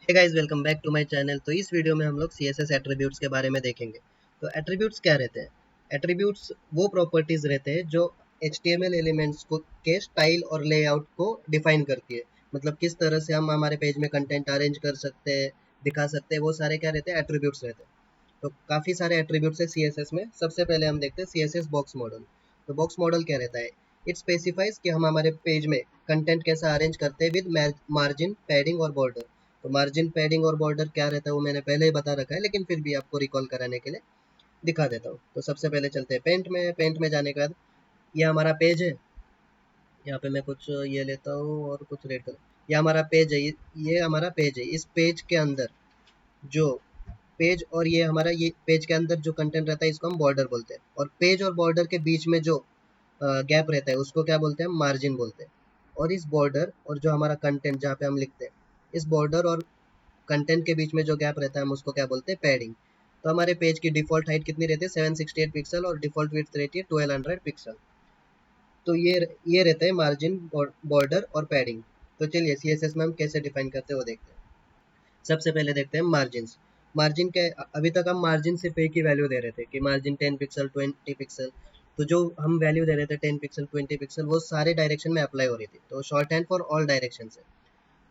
Hey guys, welcome back to my channel. तो इस video में हम लोग CSS एट्रीब्यूट्स के बारे में देखेंगे। तो एट्रीब्यूट्स क्या रहते हैं? एट्रीब्यूट्स वो प्रॉपर्टीज रहते हैं जो HTML एलिमेंट्स को के स्टाइल और लेआउट को डिफाइन करती है। मतलब किस तरह से हम हमारे पेज में कंटेंट अरेंज कर सकते हैं, दिखा सकते हैं, वो सारे क्या रहते हैं? एट्रीब्यूट्स रहते हैं। तो काफ़ी सारे एट्रीब्यूट्स है CSS में। सबसे पहले हम देखते हैं CSS बॉक्स मॉडल। तो बॉक्स मॉडल क्या रहता है? इट स्पेसिफाइज कि हम हमारे पेज में कंटेंट कैसा अरेंज करते हैं विद मार्जिन, पैडिंग और बॉर्डर। तो मार्जिन, पैडिंग और बॉर्डर क्या रहता है वो मैंने पहले ही बता रखा है, लेकिन फिर भी आपको रिकॉल कराने के लिए दिखा देता हूँ। तो सबसे पहले चलते हैं पेंट में जाने के बाद ये हमारा पेज है। यहाँ पे मैं कुछ ये लेता हूँ और कुछ रेड कलर। ये हमारा पेज है, ये हमारा पेज है। इस पेज के अंदर जो पेज और ये हमारा ये पेज के अंदर जो कंटेंट रहता है इसको हम बॉर्डर बोलते हैं, और पेज और बॉर्डर के बीच में जो गैप रहता है उसको क्या बोलते हैं? मार्जिन बोलते हैं। और इस बॉर्डर और जो हमारा कंटेंट जहाँ पे हम लिखते हैं, इस बॉर्डर और कंटेंट के बीच में जो गैप रहता है हम उसको क्या बोलते हैं? पैडिंग। तो हमारे पेज की डिफ़ॉल्ट हाइट कितनी रहती है? 768 पिक्सल, और डिफ़ॉल्ट विड्थ रहती है 1200 पिक्सल। तो ये रहता है मार्जिन, बॉर्डर और पैडिंग। तो चलिए CSS में हम कैसे डिफाइन करते हैं वो देखते हैं। सबसे पहले देखते हैं मार्जिन्स। मार्जिन के अभी तक हम मार्जिन सिर्फ एक ही वैल्यू दे रहे थे कि मार्जिन 10 पिक्सल, 20 पिक्सल। तो जो हम वैल्यू दे रहे थे 10 पिक्सल, 20 पिक्सल, वो सारे डायरेक्शन में अप्लाई हो रही थी। तो short hand for all direction है।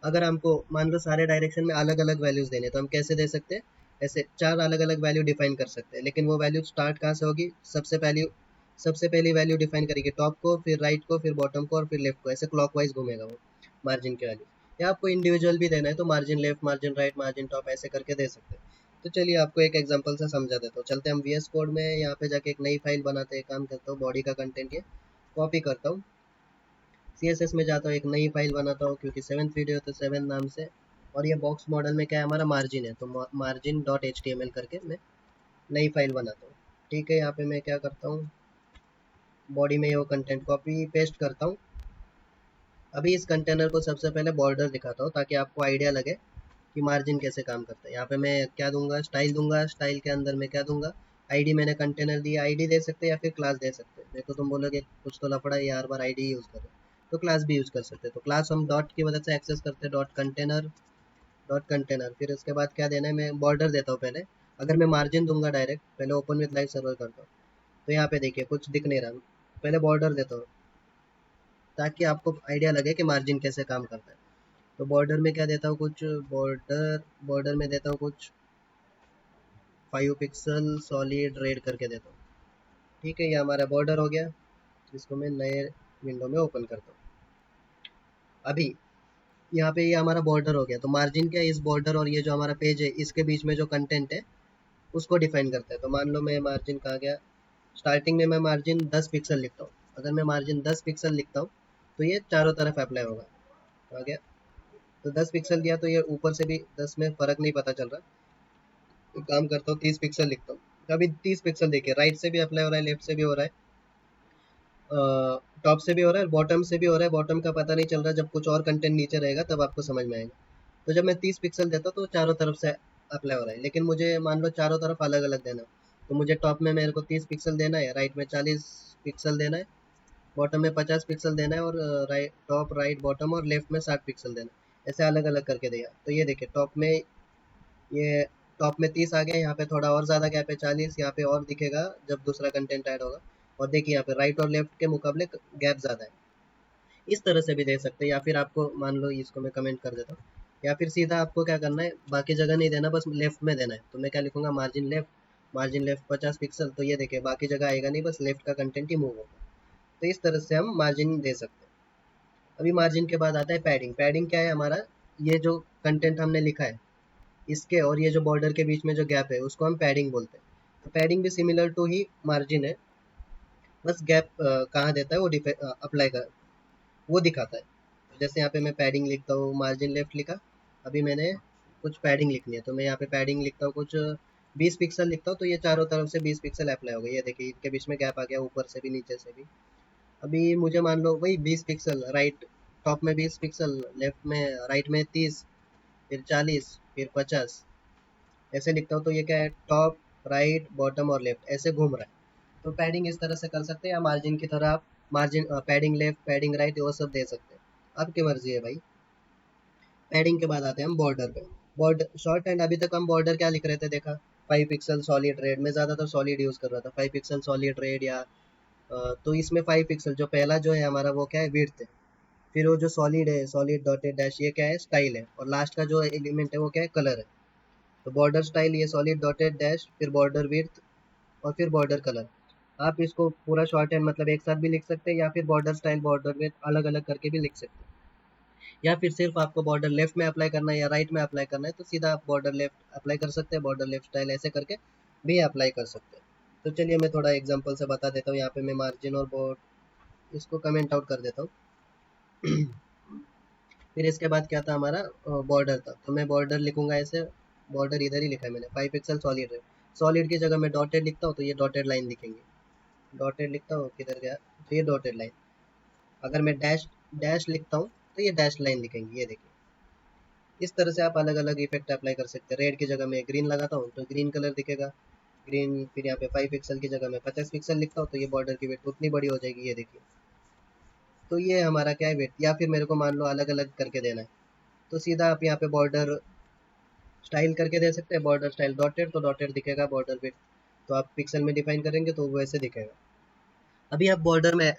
अगर हमको मान लो सारे डायरेक्शन में अलग अलग वैल्यूज देने, तो हम कैसे दे सकते हैं? ऐसे चार अलग अलग वैल्यू डिफाइन कर सकते हैं, लेकिन वो वैल्यू स्टार्ट कहाँ से होगी? सबसे पहली वैल्यू डिफाइन करेगी टॉप को, फिर राइट को, फिर बॉटम को, और फिर लेफ्ट को। ऐसे क्लॉकवाइज घूमेगा वो मार्जिन की वैल्यू। या आपको इंडिविजुअल भी देना है तो margin left, margin right, margin top ऐसे करके दे सकते हैं। तो चलिए आपको एक एग्जांपल से समझा देता हूँ। चलते हम VS कोड में, यहाँ पे जाके एक नई फाइल बनाते हैं। काम करता हूँ, बॉडी का कंटेंट ये कॉपी करता हूँ, CSS में जाता हूँ, एक नई फाइल बनाता हूँ, क्योंकि 7th वीडियो तो 7 नाम से। और ये बॉक्स मॉडल में क्या है? हमारा मार्जिन है, तो मार्जिन डॉट HTML करके मैं नई फाइल बनाता हूँ। ठीक है, यहाँ पे मैं क्या करता हूँ, बॉडी में वो कंटेंट कॉपी पेस्ट करता हूँ। अभी इस कंटेनर को सबसे पहले बॉर्डर दिखाता हूँ ताकि आपको आइडिया लगे कि मार्जिन कैसे काम करता है। यहाँ पे मैं क्या दूंगा? स्टाइल दूंगा। स्टाइल के अंदर मैं क्या दूंगा? आईडी। मैंने कंटेनर दिया, आईडी दे सकते हैं या फिर क्लास दे सकते हैं। नहीं तो तुम बोलोगे कुछ तो लफड़ा है, हर बार आईडी यूज करो, तो क्लास भी यूज कर सकते हैं। तो क्लास हम डॉट की मदद से एक्सेस करते हैं, डॉट कंटेनर। फिर उसके बाद क्या देना है? मैं बॉर्डर देता हूँ पहले। अगर मैं मार्जिन दूंगा डायरेक्ट, पहले ओपन विथ लाइव सर्वर करता हूँ, तो यहाँ पे देखिए कुछ दिख नहीं रहा। पहले बॉर्डर देता हूँ ताकि आपको आइडिया लगे कि मार्जिन कैसे काम करता है। तो बॉर्डर में क्या देता हूँ? कुछ बॉर्डर में देता हूँ कुछ 5 पिक्सल सॉलिड रेड करके देता हूँ। ठीक है, ये हमारा बॉर्डर हो गया। इसको मैं नए विंडो में ओपन करता हूँ। अभी यहाँ पे ये हमारा बॉर्डर हो गया। तो मार्जिन क्या है? इस बॉर्डर और ये जो हमारा पेज है इसके बीच में जो कंटेंट है उसको डिफाइन करता है। तो मान लो मैं मार्जिन कहाँ गया? स्टार्टिंग में मैं मार्जिन 10 पिक्सल लिखता हूँ। अगर मैं मार्जिन 10 पिक्सल लिखता हूँ तो ये चारों तरफ अप्लाई होगा। आ गया? तो 10 पिक्सल दिया तो ये ऊपर से भी 10 में फ़र्क नहीं पता चल रहा। तो काम करता हूँ, 30 पिक्सल लिखता हूँ। अभी 30 पिक्सल देखिए, राइट से भी अप्लाई हो रहा है, लेफ्ट से भी हो रहा है, टॉप से भी हो रहा है, बॉटम से भी हो रहा है। बॉटम का पता नहीं चल रहा, जब कुछ और कंटेंट नीचे रहेगा तब आपको समझ में आएगा। तो जब मैं 30 पिक्सल देता हूँ तो चारों तरफ से अप्लाई हो रहा है, लेकिन मुझे मान लो चारों तरफ अलग अलग देना। तो मुझे टॉप में मेरे को 30 पिक्सल देना है, राइट में 40 पिक्सल देना है, बॉटम में 50 पिक्सल देना है, और राइट, टॉप, राइट, बॉटम और लेफ्ट में 60 पिक्सल देना है। ऐसे अलग अलग करके दिया। तो ये देखिए टॉप में ये टॉप में 30 आ गया, यहाँ पे थोड़ा और ज़्यादा गैप है 40, यहाँ पे और दिखेगा जब दूसरा कंटेंट ऐड होगा। और देखिए यहाँ पे राइट और लेफ्ट के मुकाबले गैप ज़्यादा है। इस तरह से भी दे सकते हैं, या फिर आपको मान लो इसको मैं कमेंट कर देता हूँ, या फिर सीधा आपको क्या करना है, बाकी जगह नहीं देना, बस लेफ्ट में देना है। तो मैं क्या लिखूंगा? Margin left 50 pixel. तो ये देखिए बाकी जगह आएगा नहीं, बस लेफ्ट का कंटेंट ही मूव होगा। तो इस तरह से हम मार्जिन दे सकते हैं। अभी मार्जिन के बाद आता है पैडिंग। पैडिंग क्या है हमारा? ये जो कंटेंट हमने लिखा है इसके और ये जो बॉर्डर के बीच में जो गैप है उसको हम पैडिंग बोलते हैं। तो पैडिंग भी सिमिलर टू ही मार्जिन है, बस गैप कहाँ देता है वो अप्लाई कर वो दिखाता है। जैसे यहाँ पे मैं पैडिंग लिखता हूँ, मार्जिन लेफ्ट लिखा। अभी मैंने कुछ पैडिंग लिखनी है तो मैं यहाँ पे पैडिंग लिखता हूँ, कुछ 20 पिक्सल लिखता हूँ। तो ये चारों तरफ से 20 पिक्सल अप्लाई हो गई। ये देखिए इनके बीच में गैप आ गया, ऊपर से भी नीचे से भी। अभी मुझे मान लो वही 20 पिक्सल राइट, टॉप में 20 पिक्सल, लेफ्ट में, राइट में 30, फिर 40, फिर 50, ऐसे लिखता हूँ। तो ये क्या है? टॉप, राइट, बॉटम और लेफ्ट ऐसे घूम रहा है। तो पैडिंग इस तरह से कर सकते हैं, या मार्जिन की तरह आप margin, padding left, padding right, वो सब दे सकते हैं। आपकी मर्जी है भाई। पैडिंग के बाद आते हैं हम बॉर्डर पे। बॉर्डर शॉर्ट हैंड, अभी तक हम बॉर्डर क्या लिख रहे थे देखा, 5 पिक्सल सॉलिड रेड, मैं ज़्यादातर सॉलिड यूज़ कर रहा था, 5 पिक्सल सॉलिड रेड या तो इसमें 5 पिक्सल जो पहला जो है हमारा वो क्या है, विड्थ है। फिर वो जो सॉलिड है, सॉलिड डॉटेड डैश, ये क्या है, स्टाइल है। और लास्ट का जो एलिमेंट है वो क्या है, कलर है। तो बॉर्डर स्टाइल ये सॉलिड डॉटेड डैश, फिर बॉर्डर विड्थ, और फिर बॉर्डर कलर। आप इसको पूरा शॉर्ट हैंड मतलब एक साथ भी लिख सकते हैं, या फिर बॉर्डर स्टाइल बॉर्डर विड्थ अलग अलग करके भी लिख सकते हैं। या फिर सिर्फ आपको बॉर्डर लेफ्ट में अप्लाई करना है या राइट में अप्लाई करना है, तो सीधा आप बॉर्डर लेफ्ट अप्लाई कर सकते हैं, बॉर्डर लेफ्ट स्टाइल ऐसे करके भी अप्लाई कर सकते हैं। तो चलिए मैं थोड़ा एग्जांपल से बता देता हूँ। यहाँ पे मैं मार्जिन और बॉर्ड इसको कमेंट आउट कर देता हूँ। फिर इसके बाद क्या था हमारा, बॉर्डर था, तो मैं बॉर्डर लिखूंगा ऐसे। बॉर्डर इधर ही लिखा है मैंने, 5 पिक्सल सॉलिड है। सॉलिड की जगह मैं डॉटेड लिखता हूँ तो ये डॉटेड लाइन दिखेंगे। डॉटेड लिखता हूँ, किधर गया, तो ये डॉटेड लाइन। अगर मैं डैश डैश लिखता हूँ तो ये डैश लाइन दिखेंगी, ये देखिए। इस तरह से आप अलग अलग इफेक्ट अप्लाई कर सकते हैं। रेड की जगह मैं ग्रीन लगाता हूँ तो ग्रीन कलर दिखेगा, ग्रीन। फिर यहाँ पे 5 पिक्सल की जगह मैं 50 पिक्सल लिखता हूँ तो ये बॉर्डर की वेट उतनी बड़ी हो जाएगी, ये देखिए। तो ये हमारा क्या है, वेट। या फिर मेरे को मान लो अलग अलग करके देना है, तो सीधा आप यहाँ पे बॉर्डर स्टाइल करके दे सकते हैं, बॉर्डर स्टाइल डॉटेड, तो डॉटेड दिखेगा। बॉर्डर विड्थ तो आप पिक्सल में डिफाइन करेंगे तो वैसे दिखेगा। अभी आप बॉर्डर में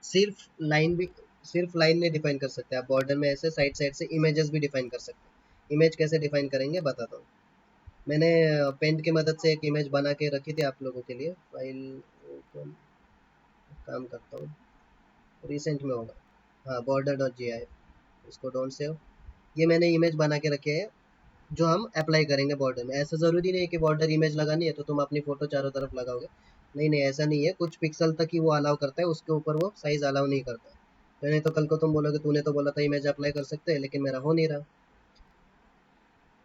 सिर्फ लाइन भी, सिर्फ लाइन नहीं डिफाइन कर सकते आप, बॉर्डर में ऐसे साइड साइड से इमेजेस भी डिफाइन कर सकते हैं। इमेज कैसे डिफाइन करेंगे बताता हूँ। मैंने पेंट की मदद से एक इमेज बना के रखी थी आप लोगों के लिए। फाइल ओपन, काम करता हूँ, रिसेंट में होगा। हाँ, बॉर्डर डॉट जी आई, इसको डोंट सेव। ये मैंने इमेज बना के रखे है जो हम अप्लाई करेंगे बॉर्डर में। ऐसा ज़रूरी नहीं है कि बॉर्डर इमेज लगानी है तो तुम अपनी फ़ोटो चारों तरफ लगाओगे। नहीं नहीं, ऐसा नहीं है। कुछ पिक्सल तक ही वो अलाउ करता है, उसके ऊपर वो साइज़ अलाउ नहीं करता है। तो नहीं तो कल को तुम बोलोगे तूने तो बोला था इमेज अप्लाई कर सकते हैं, लेकिन मेरा हो नहीं रहा।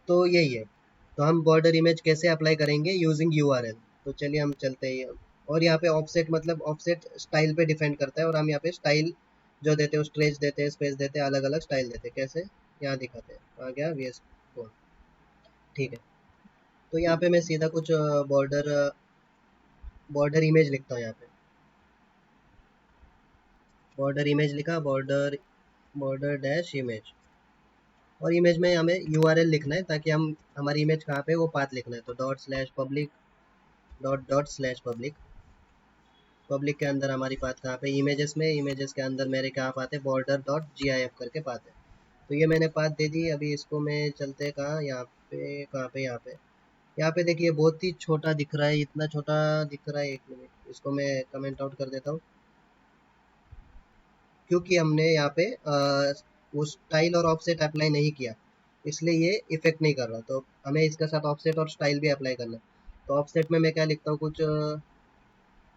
तो यही है। तो हम बॉर्डर इमेज कैसे अप्लाई करेंगे, यूजिंग यूआरएल। तो चलिए हम चलते हैं। और यहाँ पे ऑफसेट मतलब ऑफसेट स्टाइल पे डिपेंड करता है, और हम यहाँ पे स्टाइल जो देते हैं, स्ट्रेच देते हैं, स्पेस देते हैं, अलग अलग स्टाइल देते हैं। कैसे, यहाँ दिखाते हैं। आ गया वीएस कोड, ठीक है। तो यहाँ पे मैं सीधा कुछ बॉर्डर बॉर्डर इमेज लिखता हूँ। यहाँ पे बॉर्डर इमेज लिखा, बॉर्डर बॉर्डर डैश इमेज। और इमेज में हमें यूआरएल लिखना है, ताकि हम हमारी इमेज कहाँ पे है, वो पाथ लिखना है। तो dot slash public, dot dot slash public. Public के अंदर हमारी पाथ कहाँ पे, इमेजेस में। इमेजेस के अंदर मेरे कहाँ पाथ है, border dot G I F करके पाथ है। तो ये मैंने पाथ दे दी। अभी इसको मैं चलते कहाँ, यहाँ पे, कहाँ पे, यहाँ पे। यहाँ पे देखिए बहुत ही छोटा दिख रहा है, इतना छोटा दिख रहा है। एक मिनट, इसको मैं कमेंट आउट कर देता हूँ, क्योंकि हमने यहाँ पे वो स्टाइल और ऑफसेट अप्लाई नहीं किया, इसलिए ये इफेक्ट नहीं कर रहा। तो हमें इसके साथ ऑफसेट और स्टाइल भी अप्लाई करना है। तो ऑफसेट में मैं क्या लिखता हूँ, कुछ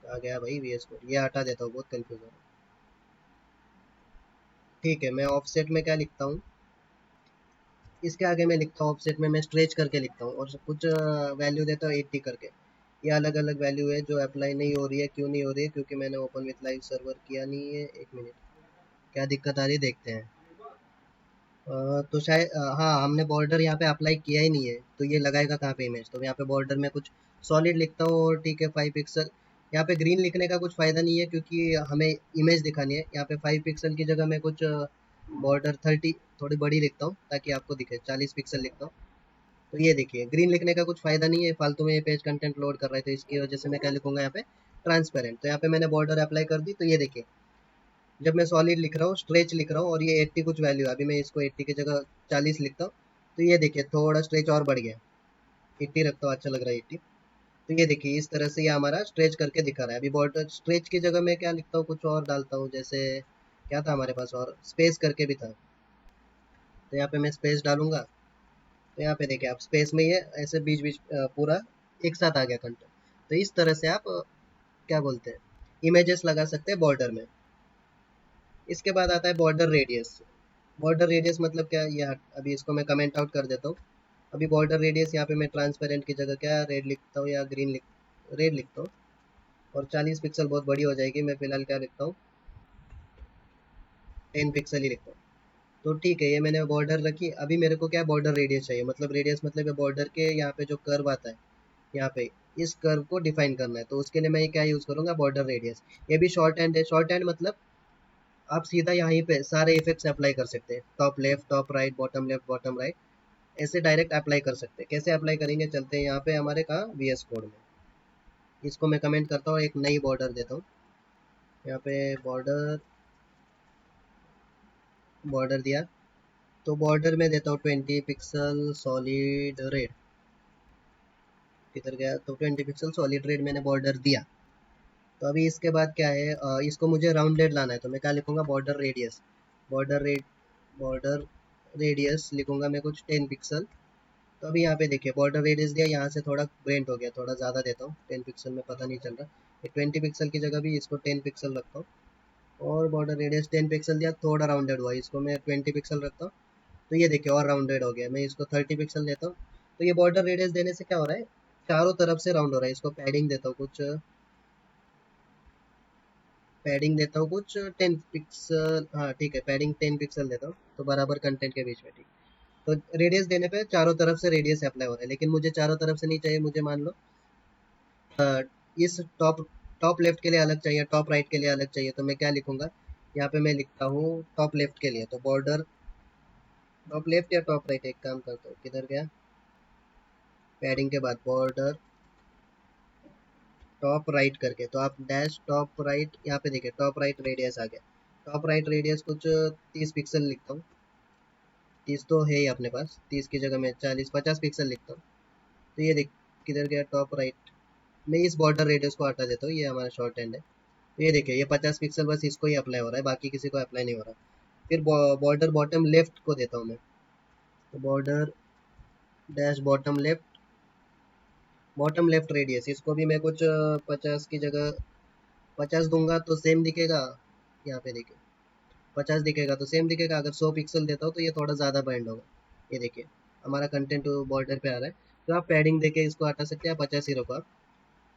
आ गया भाई वीएस कोड, ये हटा देता हूँ, बहुत कंफ्यूज हो रहा है। ठीक है, मैं ऑफसेट में क्या लिखता हूँ, इसके आगे मैं लिखता हूँ ऑफसेट में मैं स्ट्रेच करके लिखता हूँ, और कुछ वैल्यू देता हूँ 80 करके। ये अलग अलग वैल्यू है जो अप्लाई नहीं हो रही है। क्यों नहीं हो रही है, क्योंकि मैंने ओपन विथ लाइव सर्वर किया नहीं है। एक मिनट, क्या दिक्कत आ रही है देखते हैं। तो शायद हाँ, हमने बॉर्डर यहाँ पे अप्लाई किया ही नहीं है, तो ये लगाएगा कहाँ पे इमेज। तो यहाँ पे बॉर्डर में कुछ सॉलिड लिखता हूँ, और ठीक है 5 पिक्सल। यहाँ पे ग्रीन लिखने का कुछ फ़ायदा नहीं है, क्योंकि हमें इमेज दिखानी है। यहाँ पे 5 पिक्सल की जगह मैं कुछ बॉर्डर 30 थोड़ी बड़ी लिखता हूँ, ताकि आपको दिखे। 40 पिक्सल लिखता हूँ। तो ये देखिए, ग्रीन लिखने का कुछ फ़ायदा नहीं है, फालतू में ये पेज कंटेंट लोड कर रहा है। तो इसकी वजह से मैं क्या लिखूंगा यहाँ पे, ट्रांसपेरेंट। तो यहाँ पे मैंने बॉर्डर अप्लाई कर दी। तो ये देखिए, जब मैं सॉलिड लिख रहा हूँ, स्ट्रेच लिख रहा हूँ, और ये 80 कुछ वैल्यू है, अभी मैं इसको 80 की जगह 40 लिखता हूँ, तो ये देखिए थोड़ा स्ट्रेच और बढ़ गया। 80 रखता हूँ, अच्छा लग रहा है 80। तो ये देखिए इस तरह से ये हमारा स्ट्रेच करके दिखा रहा है। अभी बॉर्डर स्ट्रेच की जगह मैं क्या लिखता हूँ, कुछ और डालता हूँ। जैसे क्या था हमारे पास, और स्पेस करके भी था, तो यहाँ पे मैं स्पेस डालूंगा। तो यहाँ पे देखिए आप, स्पेस में ये ऐसे बीच बीच पूरा एक साथ आ गया कंटेंट। तो इस तरह से आप क्या बोलते हैं, इमेजेस लगा सकते हैं बॉर्डर में। इसके बाद आता है बॉर्डर रेडियस। बॉर्डर रेडियस मतलब क्या, ये अभी इसको मैं कमेंट आउट कर देता हूँ। अभी बॉर्डर रेडियस यहाँ पे मैं ट्रांसपेरेंट की जगह क्या रेड लिखता हूँ, या ग्रीन रेड लिखता हूँ। और 40 पिक्सल बहुत बड़ी हो जाएगी, मैं फिलहाल क्या लिखता हूँ, 10 पिक्सल ही लिखता हूँ। तो ठीक है, ये मैंने बॉर्डर रखी। अभी मेरे को क्या बॉर्डर रेडियस चाहिए, मतलब रेडियस मतलब बॉर्डर के यहाँ पे जो कर्व आता है, यहाँ पे इस कर्व को डिफाइन करना है। तो उसके लिए मैं ये क्या यूज़ करूँगा, बॉर्डर रेडियस। ये भी शॉर्ट हैंड है। शॉर्ट हैंड मतलब आप सीधा यहीं पे सारे इफेक्ट्स अप्लाई कर सकते हैं, top left, top right, bottom left, bottom right. ऐसे डायरेक्ट अप्लाई कर सकते हैं। कैसे अप्लाई करेंगे, चलते हैं यहाँ पे हमारे कहाँ VS कोड में। इसको मैं कमेंट करता हूँ, एक नई बॉर्डर देता हूँ। यहाँ पे बॉर्डर बॉर्डर दिया, तो बॉर्डर में देता हूँ 20 पिक्सल सॉलिड रेड। किधर गया, तो 20 पिक्सल सॉलिड रेड मैंने बॉर्डर दिया। तो अभी इसके बाद क्या है, इसको मुझे राउंडेड लाना है, तो मैं क्या लिखूंगा, बॉर्डर रेडियस। बॉर्डर रेडियस लिखूंगा मैं कुछ 10 पिक्सल। तो अभी यहाँ पे देखिए बॉर्डर रेडियस दिया, यहाँ से थोड़ा ब्रेंट हो गया, थोड़ा ज़्यादा देता हूँ 10 पिक्सल में, पता नहीं चल रहा। ये 20 पिक्सल की जगह भी इसको 10 पिक्सल रखता हूँ। और बॉर्डर रेडियस 10 पिक्सल दिया, थोड़ा राउंडेड हुआ, इसको मैं 20 पिक्सल रखता हूँ। तो ये देखिए और राउंडेड हो गया, मैं इसको 30 पिक्सल देता हूँ। तो ये बॉर्डर रेडियस देने से क्या हो रहा है, चारों तरफ से राउंड हो रहा है। इसको पैडिंग देता हूँ कुछ, पैडिंग देता हूँ कुछ 10 पिक्सल, हाँ ठीक है, पैडिंग 10 पिक्सल देता हूँ, तो बराबर कंटेंट के बीच में, ठीक। तो रेडियस देने पे चारों तरफ से रेडियस अप्लाई हो रहा है, लेकिन मुझे चारों तरफ से नहीं चाहिए, मुझे मान लो इस टॉप टॉप लेफ्ट के लिए अलग चाहिए, टॉप राइट के लिए अलग चाहिए। तो मैं क्या लिखूंगा, यहाँ पे मैं लिखता हूँ टॉप लेफ्ट के लिए, तो बॉर्डर टॉप लेफ्ट या टॉप राइट, एक काम करता हूँ, किधर गया, पैडिंग के बाद बॉर्डर टॉप राइट करके, तो आप डैश टॉप राइट, यहाँ पे देखिए टॉप राइट रेडियस आ गया। टॉप राइट रेडियस कुछ 30 पिक्सल लिखता हूँ, 30 तो है ही अपने पास, 30 की जगह मैं 40-50 पिक्सल लिखता हूँ। तो ये देख किधर गया टॉप राइट, मैं इस बॉर्डर रेडियस को हटा देता हूँ, ये हमारा शॉर्ट हैंड है। तो ये देखिए ये 50 पिक्सल बस इसको ही अप्लाई हो रहा है, बाकी किसी को अप्लाई नहीं हो रहा। फिर बॉर्डर बॉटम लेफ्ट को देता हूँ मैं, तो border dash bottom left radius, इसको भी मैं कुछ 50 की जगह 50 दूंगा तो सेम दिखेगा। यहाँ पे देखिए 50 दिखेगा तो सेम दिखेगा, अगर 100 पिक्सल देता हूँ तो ये थोड़ा ज़्यादा बाइंड होगा। ये देखिए हमारा कंटेंट बॉर्डर पे आ रहा है। तो आप पैडिंग देके इसको हटा सकते हैं, 50 ही रखो आप,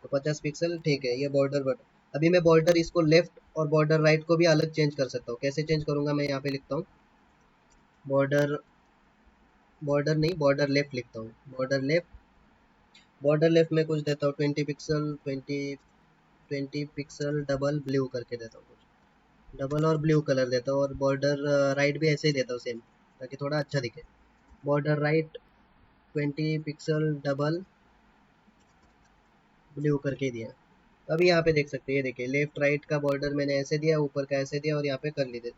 तो 50 पिक्सल ठीक है। ये बॉर्डर बट अभी मैं बॉर्डर इसको लेफ्ट और बॉर्डर राइट को भी अलग चेंज कर सकता हूँ। कैसे चेंज करूँगा, मैं यहाँ पे लिखता हूँ बॉर्डर बॉर्डर नहीं बॉर्डर लेफ्ट लिखता हूँ, बॉर्डर लेफ्ट में कुछ देता हूँ 20 पिक्सल, 20 पिक्सल डबल ब्लू करके देता हूँ कुछ, डबल और ब्लू कलर देता हूँ। और बॉर्डर राइट भी ऐसे ही देता हूँ सेम, ताकि थोड़ा अच्छा दिखे। Border right 20 pixel double blue करके दिया। अभी यहाँ पे देख सकते हैं, ये देखिए लेफ्ट राइट का बॉर्डर मैंने ऐसे दिया, ऊपर का ऐसे दिया, और यहाँ पे कर ली दे।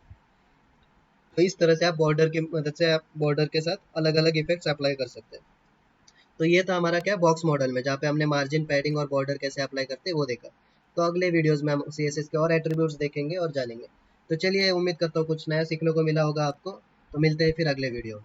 तो इस तरह से आप बॉर्डर की मदद से आप बॉर्डर के साथ अलग अलग इफेक्ट्स अप्लाई कर सकते हैं। तो ये था हमारा क्या बॉक्स मॉडल में, जहाँ पे हमने मार्जिन, पैडिंग और बॉर्डर कैसे अप्लाई करते हैं वो देखा। तो अगले वीडियोस में हम CSS के और एट्रीब्यूट्स देखेंगे और जानेंगे। तो चलिए, उम्मीद करता हूँ कुछ नया सीखने को मिला होगा आपको। तो मिलते हैं फिर अगले वीडियो में।